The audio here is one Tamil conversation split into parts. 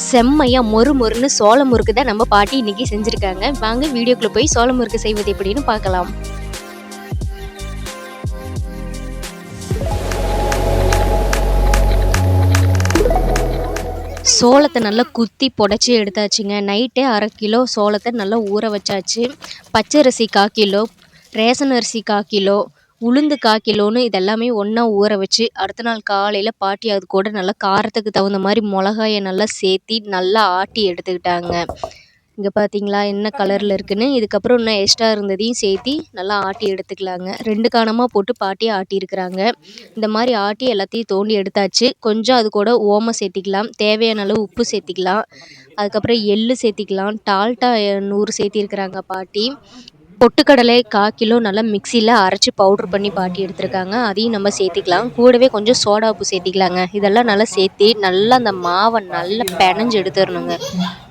செம்மையா மொறு மொறுன்னு சோள முறுக்கு தான் நம்ம பாட்டி இன்னைக்கு செஞ்சுருக்காங்க. வாங்க வீடியோக்குள்ளே போய் சோள முறுக்கு செய்வது எப்படின்னு பார்க்கலாம். சோளத்தை நல்லா குத்தி புடச்சி எடுத்தாச்சுங்க. நைட்டே 1/2 கிலோ சோளத்தை நல்லா ஊற வச்சாச்சு. பச்சரிசி 1/4 கிலோ, ரேஷன் அரிசி 1/4 கிலோ, உளுந்து 1/4 கிலோன்னு இதெல்லாமே ஒன்றா ஊற வச்சு அடுத்த நாள் காலையில் பாட்டி அது கூட நல்லா காரத்துக்கு தகுந்த மாதிரி மிளகாயை நல்லா சேர்த்தி நல்லா ஆட்டி எடுத்துக்கிட்டாங்க. இங்கே பார்த்தீங்களா என்ன கலரில் இருக்குன்னு. இதுக்கப்புறம் இன்னும் எக்ஸ்ட்ரா இருந்ததையும் சேர்த்தி நல்லா ஆட்டி எடுத்துக்கலாங்க. 2 காணமாக போட்டு பாட்டி ஆட்டியிருக்கிறாங்க. இந்த மாதிரி ஆட்டி எல்லாத்தையும் தோண்டி எடுத்தாச்சு. கொஞ்சம் அது கூட ஓமம் சேர்த்திக்கலாம், தேவையான அளவு உப்பு சேர்த்திக்கலாம், அதுக்கப்புறம் எள்ளு சேர்த்திக்கலாம், டால்டா 100 சேர்த்திருக்கிறாங்க பாட்டி. பொட்டுக்கடலை 1/4 கிலோ நல்லா மிக்சியில் அரைச்சி பவுட்ரு பண்ணி பாட்டி எடுத்துருக்காங்க. அதையும் நம்ம சேர்த்திக்கலாம். கூடவே கொஞ்சம் சோடா உப்பு சேர்த்திக்கலாங்க. இதெல்லாம் நல்லா சேர்த்தி நல்லா அந்த மாவை நல்லா பிணைஞ்சு எடுத்துடணுங்க.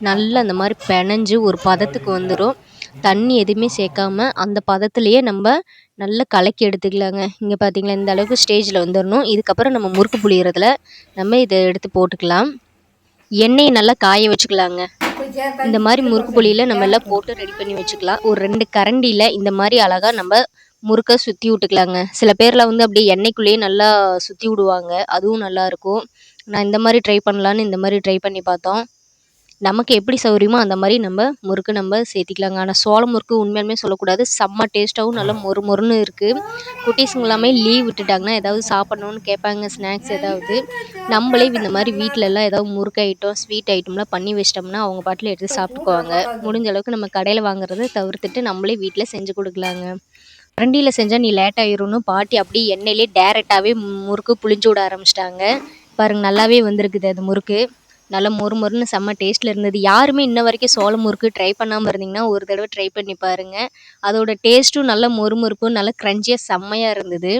நல்லா அந்த மாதிரி பிணைஞ்சு ஒரு பதத்துக்கு வந்துடும். தண்ணி எதுவுமே சேர்க்காம அந்த பதத்துலேயே நம்ம நல்லா கலக்கி எடுத்துக்கலாங்க. இங்கே பார்த்தீங்களா இந்த அளவுக்கு ஸ்டேஜில் வந்துடணும். இதுக்கப்புறம் நம்ம முறுக்கு புளியறதுல நம்ம இதை எடுத்து போட்டுக்கலாம். எண்ணெயை நல்லா காய வச்சுக்கலாங்க. இந்த மாதிரி முறுக்கு புளியில் நம்ம எல்லாம் போட்டு ரெடி பண்ணி வச்சுக்கலாம். ஒரு 2 கரண்டியில் இந்த மாதிரி அழகாக நம்ம முறுக்கை சுற்றி விட்டுக்கலாங்க. சில பேரில் வந்து அப்படியே எண்ணெய்க்குள்ளேயே நல்லா சுற்றி விடுவாங்க, அதுவும் நல்லாயிருக்கும். நான் இந்த மாதிரி ட்ரை பண்ணலான்னு இந்த மாதிரி ட்ரை பண்ணி பார்த்தோம். நமக்கு எப்படி சௌகரியமோ அந்த மாதிரி நம்ம முறுக்கு நம்ம சேர்த்திக்கலாங்க. ஆனால் சோள முறுக்கு உண்மையாலுமே சொல்லக்கூடாது, செம்ம டேஸ்ட்டாகவும் நல்லா மொறு மொறுன்னு இருக்குது. குட்டீஸுங்க எல்லாமே லீவ் விட்டுட்டாங்கன்னா ஏதாவது சாப்பிட்ணுன்னு கேட்பாங்க, ஸ்நாக்ஸ் ஏதாவது. நம்மளே இந்த மாதிரி வீட்டிலலாம் ஏதாவது முறுக்கு ஐட்டம் ஸ்வீட் ஐட்டம்லாம் பண்ணி வச்சிட்டோம்னா அவங்க பாட்டில் எடுத்து சாப்பிட்டுக்குவாங்க. முடிஞ்ச அளவுக்கு நம்ம கடையில் வாங்குறத தவிர்த்துட்டு நம்மளே வீட்டில் செஞ்சு கொடுக்கலாங்க. கரண்டியில் செஞ்சால் நீ லேட் ஆயிரும்னு பாட்டி அப்படியே எண்ணெயிலே டேரெக்டாகவே முறுக்கு புளிஞ்சு விட ஆரம்பிச்சிட்டாங்க. பாருங்கள் நல்லாவே வந்திருக்குது அது முறுக்கு. நல்லா மொறு மொறுன்னு செம்ம டேஸ்ட்டில் இருந்தது. யாருமே இன்ன வரைக்கும் சோள முறுக்கு ட்ரை பண்ணாமல் இருந்தீங்கன்னா ஒரு தடவை ட்ரை பண்ணி பாருங்கள். அதோட டேஸ்ட்டும் நல்லா மொறு மொறுப்பும் நல்லா க்ரன்ச்சியாக செம்மையாக இருந்தது.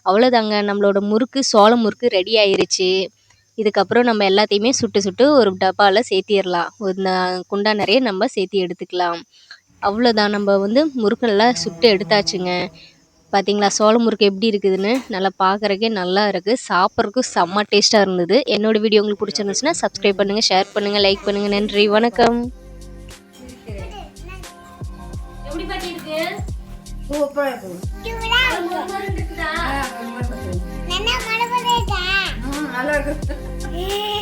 அவ்வளோதாங்க, நம்மளோட முறுக்கு சோள முறுக்கு ரெடி ஆயிருச்சு. இதுக்கப்புறம் நம்ம எல்லாத்தையுமே சுட்டு சுட்டு ஒரு டப்பாவில் சேர்த்திடலாம். ஒரு குண்டா நிறைய நம்ம சேர்த்தி எடுத்துக்கலாம். அவ்வளோதான், நம்ம வந்து முறுக்கெல்லாம் சுட்டு எடுத்தாச்சுங்க. பார்த்தீங்களா சோள முறுக்கு எப்படி இருக்குதுன்னு. நல்லா பார்க்குறக்கே நல்லா இருக்குது, சாப்பிட்றதுக்கும் செம்ம டேஸ்ட்டாக இருந்தது. என்னோடய வீடியோ உங்களுக்கு பிடிச்சிருந்துச்சுன்னா சப்ஸ்கிரைப் பண்ணுங்கள், ஷேர் பண்ணுங்கள், லைக் பண்ணுங்கள். நன்றி, வணக்கம். நல்லா இருக்கு.